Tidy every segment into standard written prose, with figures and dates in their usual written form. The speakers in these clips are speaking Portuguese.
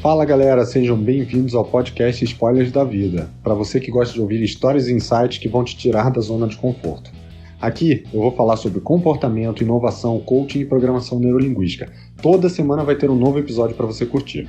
Fala galera, sejam bem-vindos ao podcast Spoilers da Vida, para você que gosta de ouvir histórias e insights que vão te tirar da zona de conforto. Aqui eu vou falar sobre comportamento, inovação, coaching e programação neurolinguística. Toda semana vai ter um novo episódio para você curtir.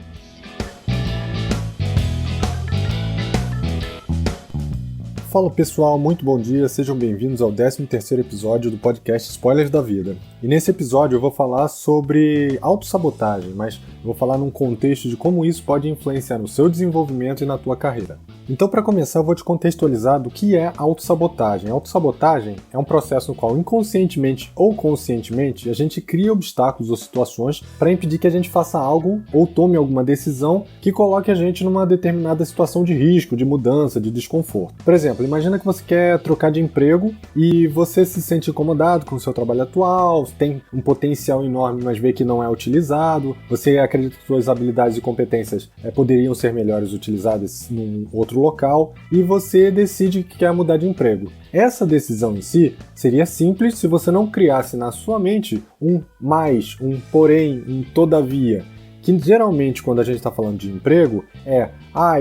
Fala pessoal, muito bom dia, sejam bem-vindos ao 13º episódio do podcast Spoilers da Vida. E nesse episódio eu vou falar sobre autossabotagem, mas eu vou falar num contexto de como isso pode influenciar no seu desenvolvimento e na tua carreira. Então, para começar, eu vou te contextualizar do que é autossabotagem. Autossabotagem é um processo no qual, inconscientemente ou conscientemente, a gente cria obstáculos ou situações para impedir que a gente faça algo ou tome alguma decisão que coloque a gente numa determinada situação de risco, de mudança, de desconforto. Por exemplo, imagina que você quer trocar de emprego e você se sente incomodado com o seu trabalho atual, tem um potencial enorme, mas vê que não é utilizado, você acredita que suas habilidades e competências poderiam ser melhores utilizadas num outro local e você decide que quer mudar de emprego. Essa decisão em si seria simples se você não criasse na sua mente um mais, um porém, um todavia, que geralmente quando a gente está falando de emprego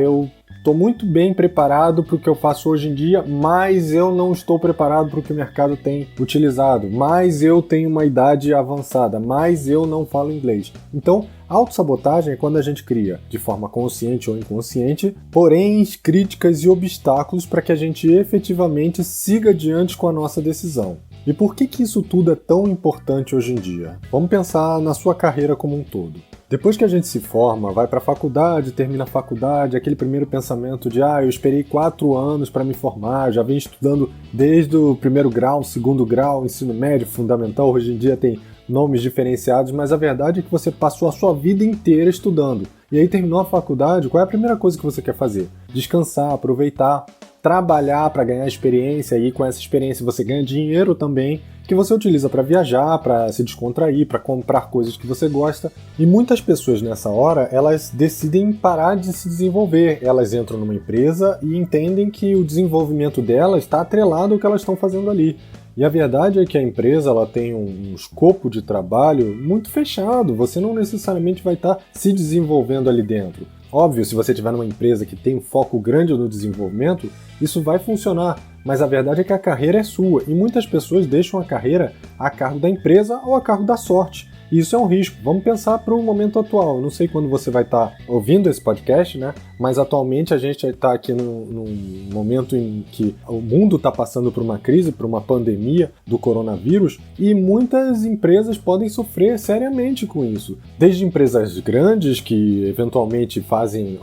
eu estou muito bem preparado para o que eu faço hoje em dia, mas eu não estou preparado para o que o mercado tem utilizado, mas eu tenho uma idade avançada, mas eu não falo inglês. Então, autossabotagem é quando a gente cria, de forma consciente ou inconsciente, porém críticas e obstáculos para que a gente efetivamente siga adiante com a nossa decisão. E por que isso tudo é tão importante hoje em dia? Vamos pensar na sua carreira como um todo. Depois que a gente se forma, vai para a faculdade, termina a faculdade, aquele primeiro pensamento de eu esperei 4 anos para me formar, já venho estudando desde o primeiro grau, segundo grau, ensino médio, fundamental, hoje em dia tem nomes diferenciados, mas a verdade é que você passou a sua vida inteira estudando. E aí terminou a faculdade, qual é a primeira coisa que você quer fazer? Descansar, aproveitar, trabalhar para ganhar experiência e com essa experiência você ganha dinheiro também, que você utiliza para viajar, para se descontrair, para comprar coisas que você gosta. E muitas pessoas nessa hora, elas decidem parar de se desenvolver. Elas entram numa empresa e entendem que o desenvolvimento delas está atrelado ao que elas estão fazendo ali. E a verdade é que a empresa ela tem um escopo de trabalho muito fechado, você não necessariamente vai estar se desenvolvendo ali dentro. Óbvio, se você estiver numa empresa que tem um foco grande no desenvolvimento, isso vai funcionar, mas a verdade é que a carreira é sua e muitas pessoas deixam a carreira a cargo da empresa ou a cargo da sorte. E isso é um risco. Vamos pensar para o momento atual. Eu não sei quando você vai estar ouvindo esse podcast, né? Mas atualmente a gente está aqui num momento em que o mundo está passando por uma crise, por uma pandemia do coronavírus e muitas empresas podem sofrer seriamente com isso. Desde empresas grandes que eventualmente fazem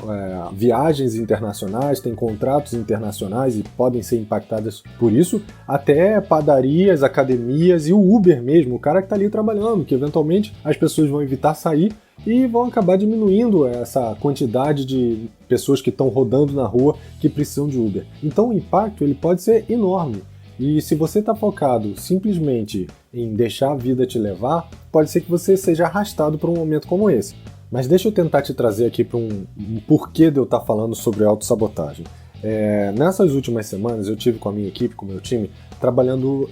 viagens internacionais, têm contratos internacionais e podem ser impactadas por isso, até padarias, academias e o Uber mesmo, o cara que está ali trabalhando, que eventualmente as pessoas vão evitar sair e vão acabar diminuindo essa quantidade de pessoas que estão rodando na rua que precisam de Uber. Então o impacto ele pode ser enorme. E se você está focado simplesmente em deixar a vida te levar, pode ser que você seja arrastado para um momento como esse. Mas deixa eu tentar te trazer aqui para um porquê de eu estar falando sobre autossabotagem. Nessas últimas semanas eu tive com a minha equipe, com o meu time, trabalhando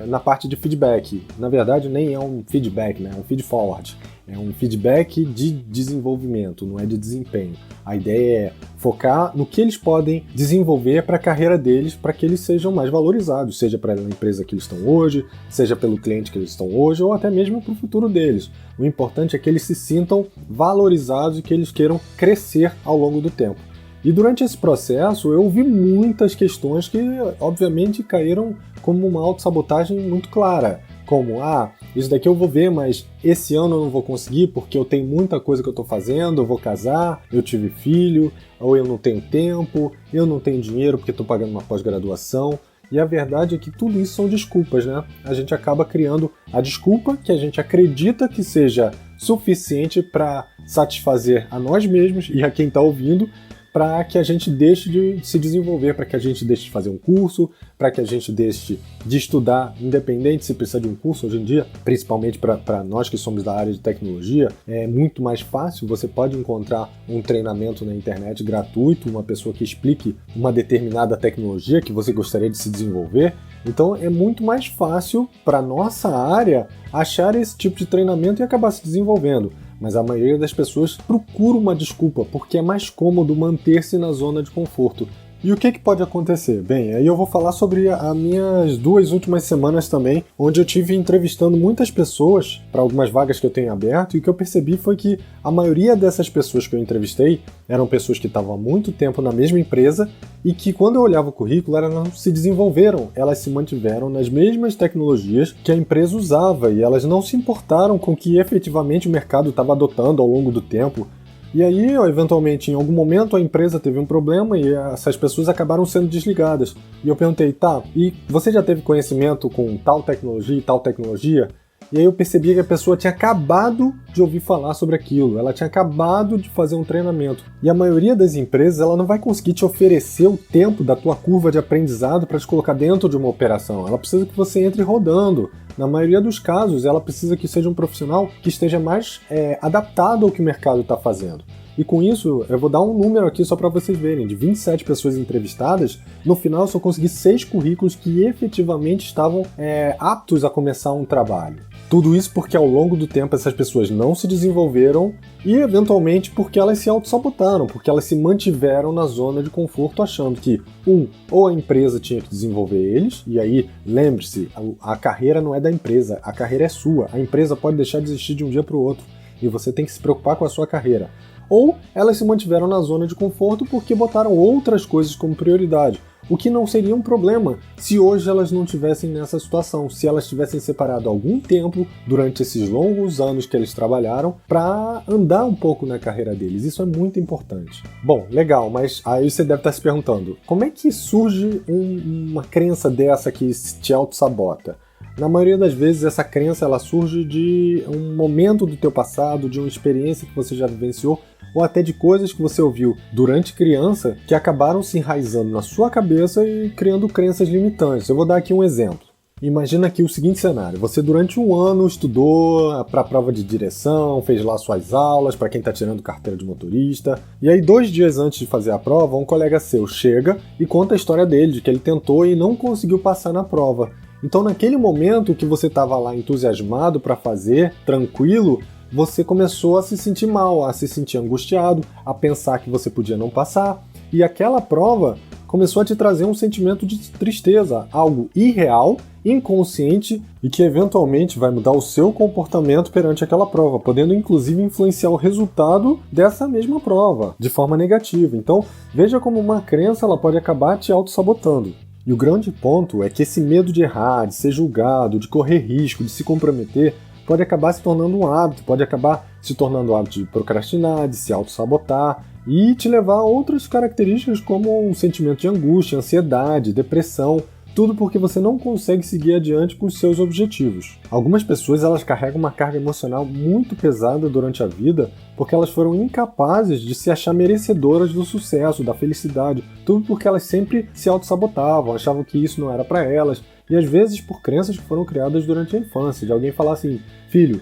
na parte de feedback. Na verdade, nem é um feedback, né? É um feed forward. É um feedback de desenvolvimento, não é de desempenho. A ideia é focar no que eles podem desenvolver para a carreira deles, para que eles sejam mais valorizados, seja para a empresa que eles estão hoje, seja pelo cliente que eles estão hoje, ou até mesmo para o futuro deles. O importante é que eles se sintam valorizados e que eles queiram crescer ao longo do tempo. E durante esse processo eu ouvi muitas questões que obviamente caíram como uma autossabotagem muito clara. Como, isso daqui eu vou ver, mas esse ano eu não vou conseguir porque eu tenho muita coisa que eu estou fazendo, eu vou casar, eu tive filho, ou eu não tenho tempo, eu não tenho dinheiro porque estou pagando uma pós-graduação. E a verdade é que tudo isso são desculpas, né? A gente acaba criando a desculpa que a gente acredita que seja suficiente para satisfazer a nós mesmos e a quem está ouvindo, para que a gente deixe de se desenvolver, para que a gente deixe de fazer um curso, para que a gente deixe de estudar, independente se precisa de um curso hoje em dia, principalmente para nós que somos da área de tecnologia, é muito mais fácil, você pode encontrar um treinamento na internet gratuito, uma pessoa que explique uma determinada tecnologia que você gostaria de se desenvolver, então é muito mais fácil para nossa área achar esse tipo de treinamento e acabar se desenvolvendo. mas a maioria das pessoas procura uma desculpa, porque é mais cômodo manter-se na zona de conforto. E o que pode acontecer? Bem, aí eu vou falar sobre as minhas 2 últimas semanas também, onde eu tive entrevistando muitas pessoas para algumas vagas que eu tenho aberto, e o que eu percebi foi que a maioria dessas pessoas que eu entrevistei eram pessoas que estavam há muito tempo na mesma empresa e que, quando eu olhava o currículo, elas não se desenvolveram, elas se mantiveram nas mesmas tecnologias que a empresa usava e elas não se importaram com o que efetivamente o mercado estava adotando ao longo do tempo. E aí, eventualmente, em algum momento, a empresa teve um problema e essas pessoas acabaram sendo desligadas. E eu perguntei, tá, e você já teve conhecimento com tal tecnologia e tal tecnologia? E aí eu percebi que a pessoa tinha acabado de ouvir falar sobre aquilo, ela tinha acabado de fazer um treinamento. E a maioria das empresas, ela não vai conseguir te oferecer o tempo da tua curva de aprendizado para te colocar dentro de uma operação. Ela precisa que você entre rodando. Na maioria dos casos, ela precisa que seja um profissional que esteja mais adaptado ao que o mercado está fazendo. E com isso, eu vou dar um número aqui só para vocês verem. De 27 pessoas entrevistadas, no final eu só consegui 6 currículos que efetivamente estavam aptos a começar um trabalho. Tudo isso porque ao longo do tempo essas pessoas não se desenvolveram e eventualmente porque elas se auto-sabotaram, porque elas se mantiveram na zona de conforto achando que, ou a empresa tinha que desenvolver eles, e aí lembre-se, a carreira não é da empresa, a carreira é sua, a empresa pode deixar de existir de um dia para o outro e você tem que se preocupar com a sua carreira. Ou elas se mantiveram na zona de conforto porque botaram outras coisas como prioridade, o que não seria um problema se hoje elas não estivessem nessa situação, se elas tivessem separado algum tempo durante esses longos anos que eles trabalharam para andar um pouco na carreira deles. Isso é muito importante. Bom, legal, mas aí você deve estar se perguntando, como é que surge uma crença dessa que te auto-sabota? Na maioria das vezes essa crença ela surge de um momento do teu passado, de uma experiência que você já vivenciou, ou até de coisas que você ouviu durante criança que acabaram se enraizando na sua cabeça e criando crenças limitantes. Eu vou dar aqui um exemplo. Imagina aqui o seguinte cenário, você durante um ano estudou para a prova de direção, fez lá suas aulas para quem está tirando carteira de motorista, e aí 2 dias antes de fazer a prova, um colega seu chega e conta a história dele, de que ele tentou e não conseguiu passar na prova. Então naquele momento que você estava lá entusiasmado para fazer, tranquilo, você começou a se sentir mal, a se sentir angustiado, a pensar que você podia não passar, e aquela prova começou a te trazer um sentimento de tristeza, algo irreal, inconsciente e que eventualmente vai mudar o seu comportamento perante aquela prova, podendo inclusive influenciar o resultado dessa mesma prova, de forma negativa. Então, veja como uma crença ela pode acabar te auto-sabotando. E o grande ponto é que esse medo de errar, de ser julgado, de correr risco, de se comprometer, pode acabar se tornando um hábito, pode acabar se tornando um hábito de procrastinar, de se auto-sabotar e te levar a outras características como um sentimento de angústia, ansiedade, depressão, tudo porque você não consegue seguir adiante com os seus objetivos. Algumas pessoas elas carregam uma carga emocional muito pesada durante a vida porque elas foram incapazes de se achar merecedoras do sucesso, da felicidade, tudo porque elas sempre se auto-sabotavam, achavam que isso não era para elas, e às vezes por crenças que foram criadas durante a infância, de alguém falar assim, filho,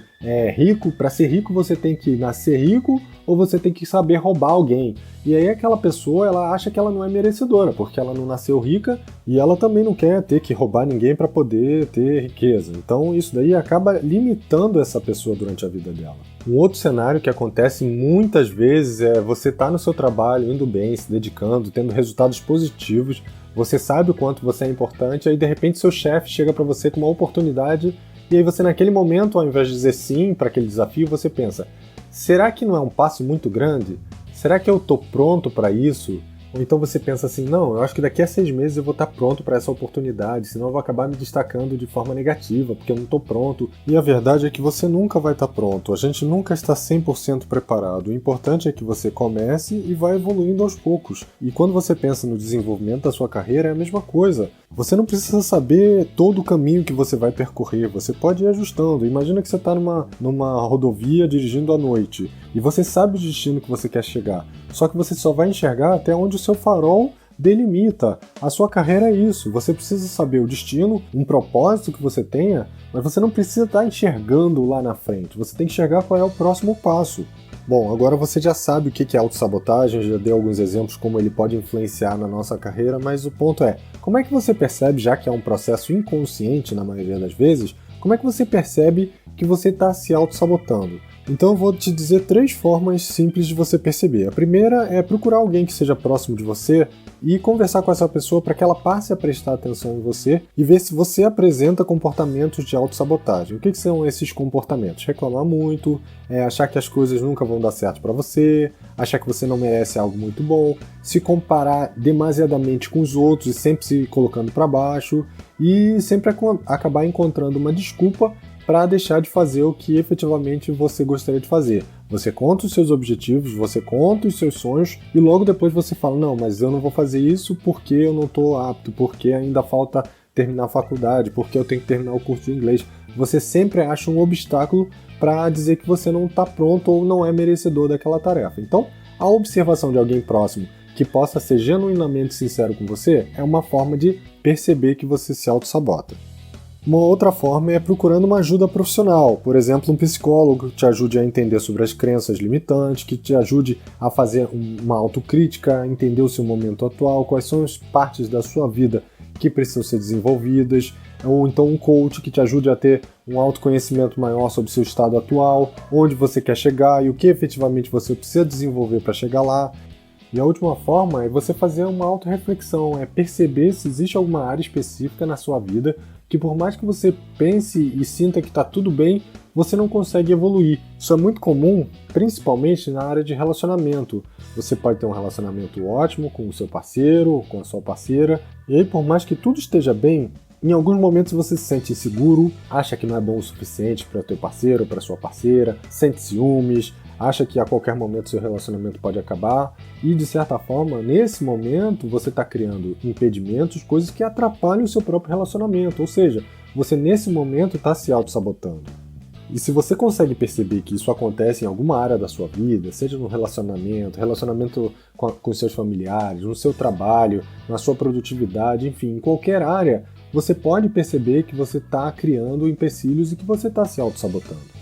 rico, para ser rico você tem que nascer rico ou você tem que saber roubar alguém. E aí aquela pessoa, ela acha que ela não é merecedora, porque ela não nasceu rica e ela também não quer ter que roubar ninguém para poder ter riqueza. Então isso daí acaba limitando essa pessoa durante a vida dela. Um outro cenário que acontece muitas vezes é você estar no seu trabalho, indo bem, se dedicando, tendo resultados positivos, você sabe o quanto você é importante, aí de repente seu chefe chega para você com uma oportunidade e aí você naquele momento, ao invés de dizer sim para aquele desafio, você pensa, será que não é um passo muito grande? Será que eu estou pronto para isso? Ou então você pensa assim, não, eu acho que daqui a 6 meses eu vou estar pronto para essa oportunidade, senão eu vou acabar me destacando de forma negativa, porque eu não estou pronto. E a verdade é que você nunca vai estar pronto, a gente nunca está 100% preparado. O importante é que você comece e vá evoluindo aos poucos. E quando você pensa no desenvolvimento da sua carreira, é a mesma coisa. Você não precisa saber todo o caminho que você vai percorrer, você pode ir ajustando. Imagina que você está numa rodovia dirigindo à noite, e você sabe o destino que você quer chegar, só que você só vai enxergar até onde o seu farol delimita. A sua carreira é isso, você precisa saber o destino, um propósito que você tenha, mas você não precisa estar enxergando lá na frente, você tem que enxergar qual é o próximo passo. Bom, agora você já sabe o que é autossabotagem, já dei alguns exemplos como ele pode influenciar na nossa carreira, mas o ponto é, como é que você percebe, já que é um processo inconsciente na maioria das vezes, como é que você percebe que você está se autossabotando? Então eu vou te dizer 3 formas simples de você perceber. A primeira é procurar alguém que seja próximo de você e conversar com essa pessoa para que ela passe a prestar atenção em você e ver se você apresenta comportamentos de autossabotagem. O que são esses comportamentos? Reclamar muito, achar que as coisas nunca vão dar certo para você, achar que você não merece algo muito bom, se comparar demasiadamente com os outros e sempre se colocando para baixo e sempre acabar encontrando uma desculpa para deixar de fazer o que efetivamente você gostaria de fazer. Você conta os seus objetivos, você conta os seus sonhos e logo depois você fala, não, mas eu não vou fazer isso porque eu não estou apto, porque ainda falta terminar a faculdade, porque eu tenho que terminar o curso de inglês. Você sempre acha um obstáculo para dizer que você não está pronto ou não é merecedor daquela tarefa. Então, a observação de alguém próximo que possa ser genuinamente sincero com você é uma forma de perceber que você se auto-sabota. Uma outra forma é procurando uma ajuda profissional, por exemplo, um psicólogo que te ajude a entender sobre as crenças limitantes, que te ajude a fazer uma autocrítica, a entender o seu momento atual, quais são as partes da sua vida que precisam ser desenvolvidas, ou então um coach que te ajude a ter um autoconhecimento maior sobre o seu estado atual, onde você quer chegar e o que efetivamente você precisa desenvolver para chegar lá. E a última forma é você fazer uma autorreflexão, é perceber se existe alguma área específica na sua vida que por mais que você pense e sinta que está tudo bem, você não consegue evoluir. Isso é muito comum, principalmente na área de relacionamento. Você pode ter um relacionamento ótimo com o seu parceiro ou com a sua parceira, e aí por mais que tudo esteja bem, em alguns momentos você se sente inseguro, acha que não é bom o suficiente para o teu parceiro ou para sua parceira, sente ciúmes, acha que a qualquer momento seu relacionamento pode acabar e, de certa forma, nesse momento você está criando impedimentos, coisas que atrapalham o seu próprio relacionamento, ou seja, você nesse momento está se auto-sabotando. E se você consegue perceber que isso acontece em alguma área da sua vida, seja no relacionamento com seus familiares, no seu trabalho, na sua produtividade, enfim, em qualquer área, você pode perceber que você está criando empecilhos e que você está se auto-sabotando.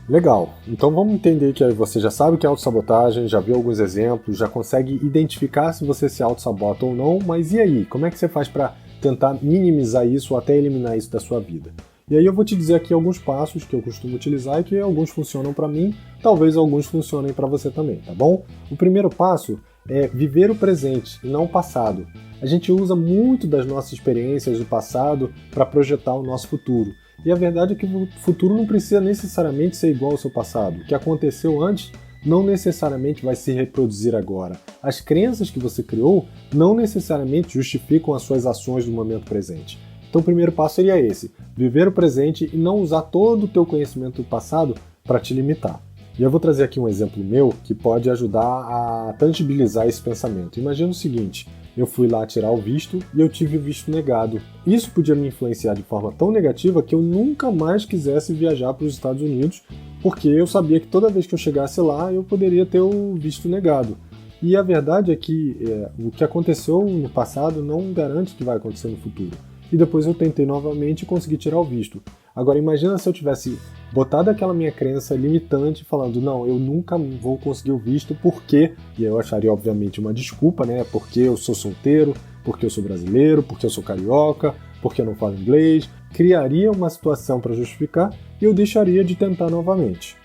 Legal, então vamos entender que você já sabe o que é autossabotagem, já viu alguns exemplos, já consegue identificar se você se autossabota ou não, mas e aí? Como é que você faz para tentar minimizar isso ou até eliminar isso da sua vida? E aí eu vou te dizer aqui alguns passos que eu costumo utilizar e que alguns funcionam para mim, talvez alguns funcionem para você também, tá bom? O primeiro passo é viver o presente e não o passado. A gente usa muito das nossas experiências do passado para projetar o nosso futuro. E a verdade é que o futuro não precisa necessariamente ser igual ao seu passado. O que aconteceu antes não necessariamente vai se reproduzir agora. As crenças que você criou não necessariamente justificam as suas ações no momento presente. Então o primeiro passo seria esse, viver o presente e não usar todo o teu conhecimento do passado para te limitar. E eu vou trazer aqui um exemplo meu que pode ajudar a tangibilizar esse pensamento. Imagina o seguinte, eu fui lá tirar o visto e eu tive o visto negado. Isso podia me influenciar de forma tão negativa que eu nunca mais quisesse viajar para os Estados Unidos, porque eu sabia que toda vez que eu chegasse lá eu poderia ter o visto negado. E a verdade é que o que aconteceu no passado não garante que vai acontecer no futuro. E depois eu tentei novamente e consegui tirar o visto. Agora imagina se eu tivesse botado aquela minha crença limitante falando, não, eu nunca vou conseguir o visto porque, e eu acharia obviamente uma desculpa, né, porque eu sou solteiro, porque eu sou brasileiro, porque eu sou carioca, porque eu não falo inglês, criaria uma situação para justificar e eu deixaria de tentar novamente.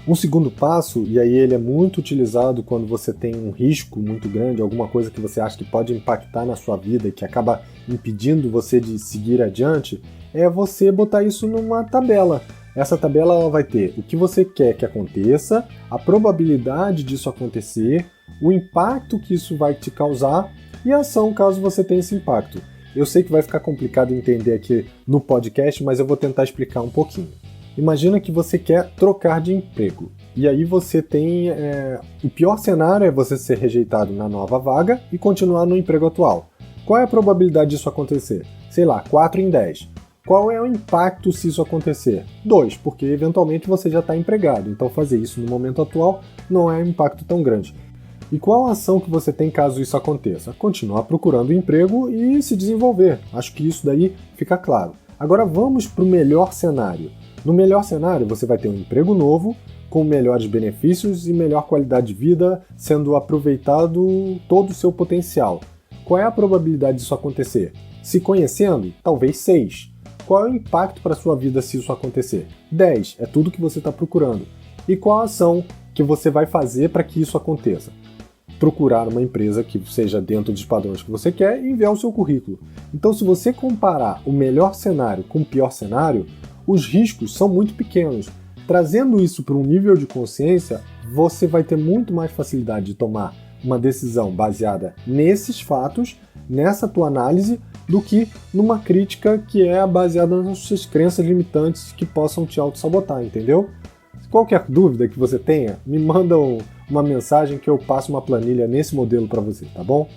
Um segundo passo, e aí ele é muito utilizado quando você tem um risco muito grande, alguma coisa que você acha que pode impactar na sua vida e que acaba impedindo você de seguir adiante, é você botar isso numa tabela. Essa tabela ela vai ter o que você quer que aconteça, a probabilidade disso acontecer, o impacto que isso vai te causar e a ação caso você tenha esse impacto. Eu sei que vai ficar complicado entender aqui no podcast, mas eu vou tentar explicar um pouquinho. Imagina que você quer trocar de emprego. E aí você tem... o pior cenário é você ser rejeitado na nova vaga e continuar no emprego atual. Qual é a probabilidade disso acontecer? Sei lá, 4 em 10. Qual é o impacto se isso acontecer? 2, porque eventualmente você já está empregado. Então fazer isso no momento atual não é um impacto tão grande. E qual a ação que você tem caso isso aconteça? Continuar procurando emprego e se desenvolver. Acho que isso daí fica claro. Agora vamos para o melhor cenário. No melhor cenário, você vai ter um emprego novo, com melhores benefícios e melhor qualidade de vida, sendo aproveitado todo o seu potencial. Qual é a probabilidade disso acontecer? Se conhecendo, talvez 6. Qual é o impacto para a sua vida se isso acontecer? 10, é tudo que você está procurando. E qual a ação que você vai fazer para que isso aconteça? Procurar uma empresa que seja dentro dos padrões que você quer e enviar o seu currículo. Então, se você comparar o melhor cenário com o pior cenário, os riscos são muito pequenos. Trazendo isso para um nível de consciência, você vai ter muito mais facilidade de tomar uma decisão baseada nesses fatos, nessa tua análise, do que numa crítica que é baseada nas suas crenças limitantes que possam te auto-sabotar, entendeu? Qualquer dúvida que você tenha, me manda uma mensagem que eu passo uma planilha nesse modelo para você, tá bom?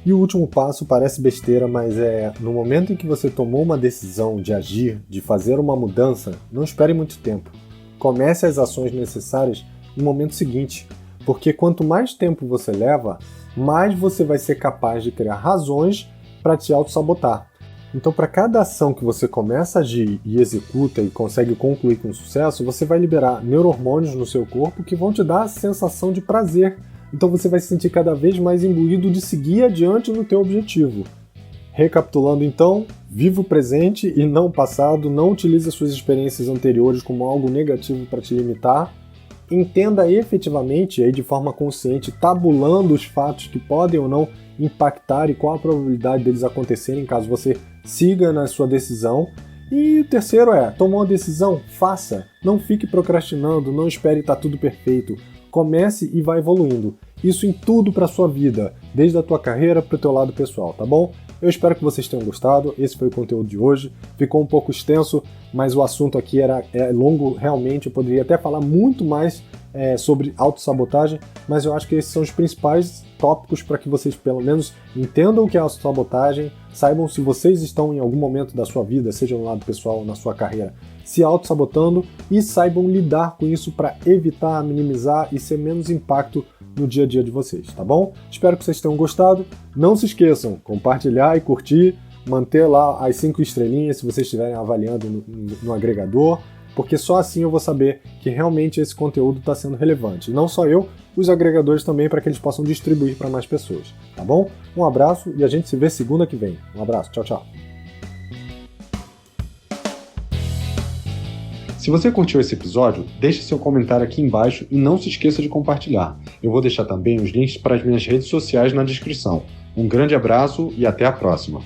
E o último passo parece besteira, mas no momento em que você tomou uma decisão de agir, de fazer uma mudança, não espere muito tempo. Comece as ações necessárias no momento seguinte, porque quanto mais tempo você leva, mais você vai ser capaz de criar razões para te auto-sabotar. Então, para cada ação que você começa a agir e executa e consegue concluir com sucesso, você vai liberar neurohormônios no seu corpo que vão te dar a sensação de prazer. Então você vai se sentir cada vez mais imbuído de seguir adiante no teu objetivo. Recapitulando então, viva o presente e não o passado, não utilize as suas experiências anteriores como algo negativo para te limitar. Entenda efetivamente, aí de forma consciente, tabulando os fatos que podem ou não impactar e qual a probabilidade deles acontecerem caso você siga na sua decisão. E o terceiro tomou uma decisão, faça. Não fique procrastinando, não espere estar tudo perfeito. Comece e vá evoluindo. Isso em tudo para a sua vida, desde a tua carreira para o teu lado pessoal, tá bom? Eu espero que vocês tenham gostado, esse foi o conteúdo de hoje. Ficou um pouco extenso, mas o assunto aqui é longo realmente, eu poderia até falar muito mais sobre autossabotagem, mas eu acho que esses são os principais tópicos para que vocês pelo menos entendam o que é autossabotagem, saibam se vocês estão em algum momento da sua vida, seja no lado pessoal ou na sua carreira, se autossabotando e saibam lidar com isso para evitar, minimizar e ser menos impacto no dia a dia de vocês, tá bom? Espero que vocês tenham gostado. Não se esqueçam, compartilhar e curtir, manter lá as 5 estrelinhas se vocês estiverem avaliando no agregador, porque só assim eu vou saber que realmente esse conteúdo está sendo relevante. E não só eu, os agregadores também, para que eles possam distribuir para mais pessoas, tá bom? Um abraço e a gente se vê segunda que vem. Um abraço, tchau, tchau. Se você curtiu esse episódio, deixe seu comentário aqui embaixo e não se esqueça de compartilhar. Eu vou deixar também os links para as minhas redes sociais na descrição. Um grande abraço e até a próxima!